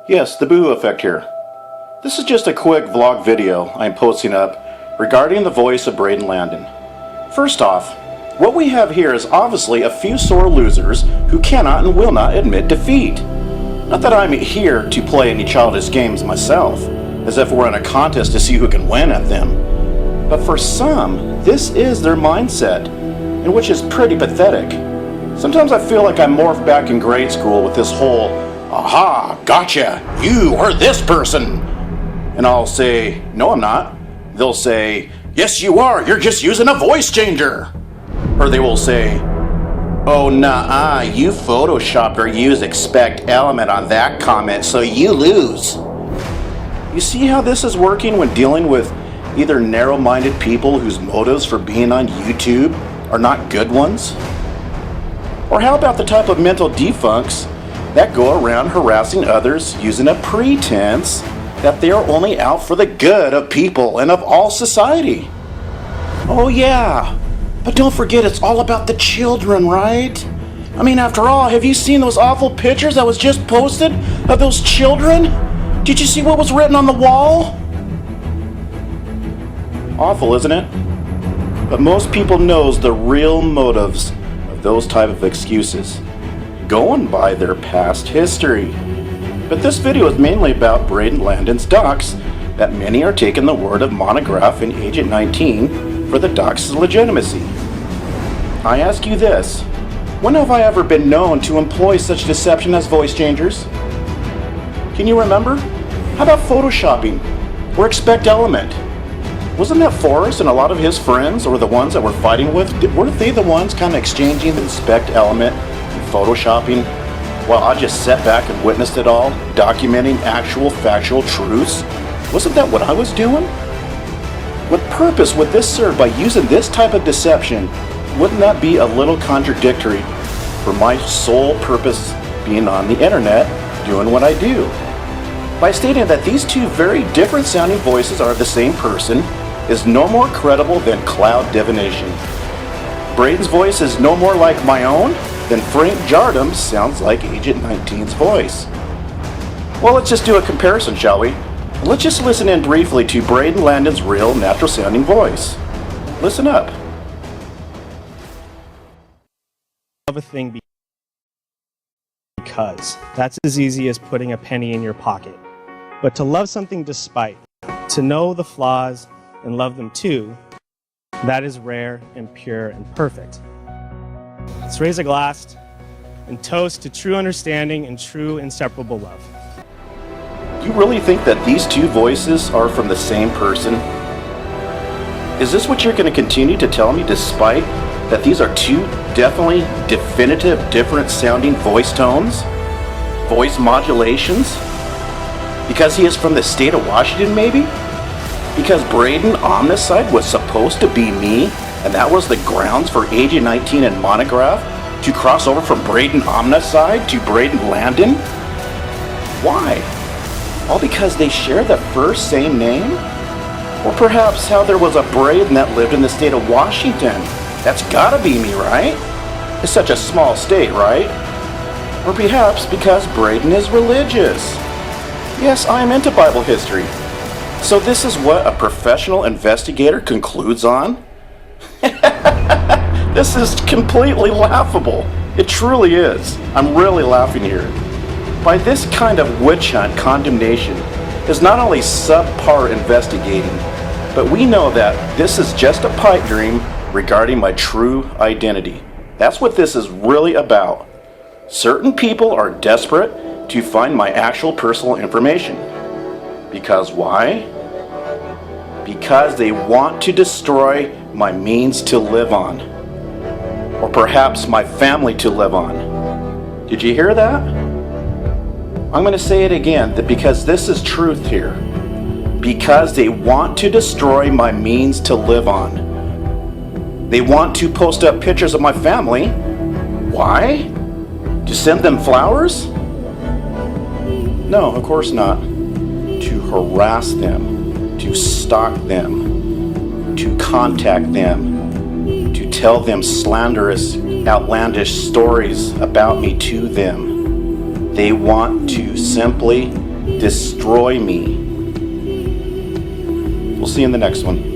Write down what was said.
Yes, the Boo Effect here. This is just a quick vlog video I'm posting up regarding the voice of Braden Landon. First off, what we have here is obviously a few sore losers who cannot and will not admit defeat. Not that I'm here to play any childish games myself, as if we're in a contest to see who can win at them. But for some, this is their mindset, and which is pretty pathetic. Sometimes I feel like I'm morphed back in grade school with this whole, "Aha, gotcha, you are this person." And I'll say, "No, I'm not." They'll say, "Yes, you are, you're just using a voice changer." Or they will say, "Oh, nah, you photoshopped or used expect element on that comment, so you lose." You see how this is working when dealing with either narrow-minded people whose motives for being on YouTube are not good ones? Or how about the type of mental defuncts that go around harassing others using a pretense that they are only out for the good of people and of all society? Oh yeah, but don't forget it's all about the children, right? I mean, after all, have you seen those awful pictures that was just posted of those children? Did you see what was written on the wall? Awful, isn't it? But most people knows the real motives of those type of excuses, going by their past history. But this video is mainly about Braden Landon's docs, that many are taking the word of Montagraph and Agent19 for the docs' legitimacy. I ask you this, when have I ever been known to employ such deception as voice changers? Can you remember? How about photoshopping or expect element? Wasn't that Forrest and a lot of his friends, or the ones that we're fighting with, weren't they the ones kind of exchanging the expect element and photoshopping while I just sat back and witnessed it all, documenting actual factual truths? Wasn't that what I was doing? What purpose would this serve by using this type of deception? Wouldn't that be a little contradictory for my sole purpose being on the internet doing what I do? By stating that these two very different sounding voices are the same person is no more credible than cloud divination. Braden's voice is no more like my own than Frank Jardim's sounds like Agent 19's voice. Well, let's just do a comparison, shall we? Let's just listen in briefly to Braden Landon's real, natural sounding voice. Listen up. Love a thing because that's as easy as putting a penny in your pocket. But to love something despite, to know the flaws and love them too, that is rare and pure and perfect. Let's raise a glass and toast to true understanding and true inseparable love. You really think that these two voices are from the same person? Is this what you're going to continue to tell me, despite that these are two definitely definitive different sounding voice tones? Voice modulations? Because he is from the state of Washington, maybe? Because Braden Omnicide was supposed to be me, and that was the grounds for Agent 19 and Montagraph to cross over from Braden Omnicide to Braden Landon? Why? All because they share the first same name? Or perhaps how there was a Braden that lived in the state of Washington? That's gotta be me, right? It's such a small state, right? Or perhaps because Braden is religious. Yes, I am into Bible history. So this is what a professional investigator concludes on? This is completely laughable. It truly is. I'm really laughing here. By this kind of witch hunt, condemnation is not only subpar investigating, but we know that this is just a pipe dream regarding my true identity. That's what this is really about. Certain people are desperate to find my actual personal information. Because why? Because they want to destroy my means to live on. Or perhaps my family to live on. Did you hear that? I'm going to say it again, that because this is truth here. Because they want to destroy my means to live on. They want to post up pictures of my family. Why? To send them flowers? No, of course not. To harass them, to stalk them, to contact them, to tell them slanderous, outlandish stories about me to them. They want to simply destroy me. We'll see you in the next one.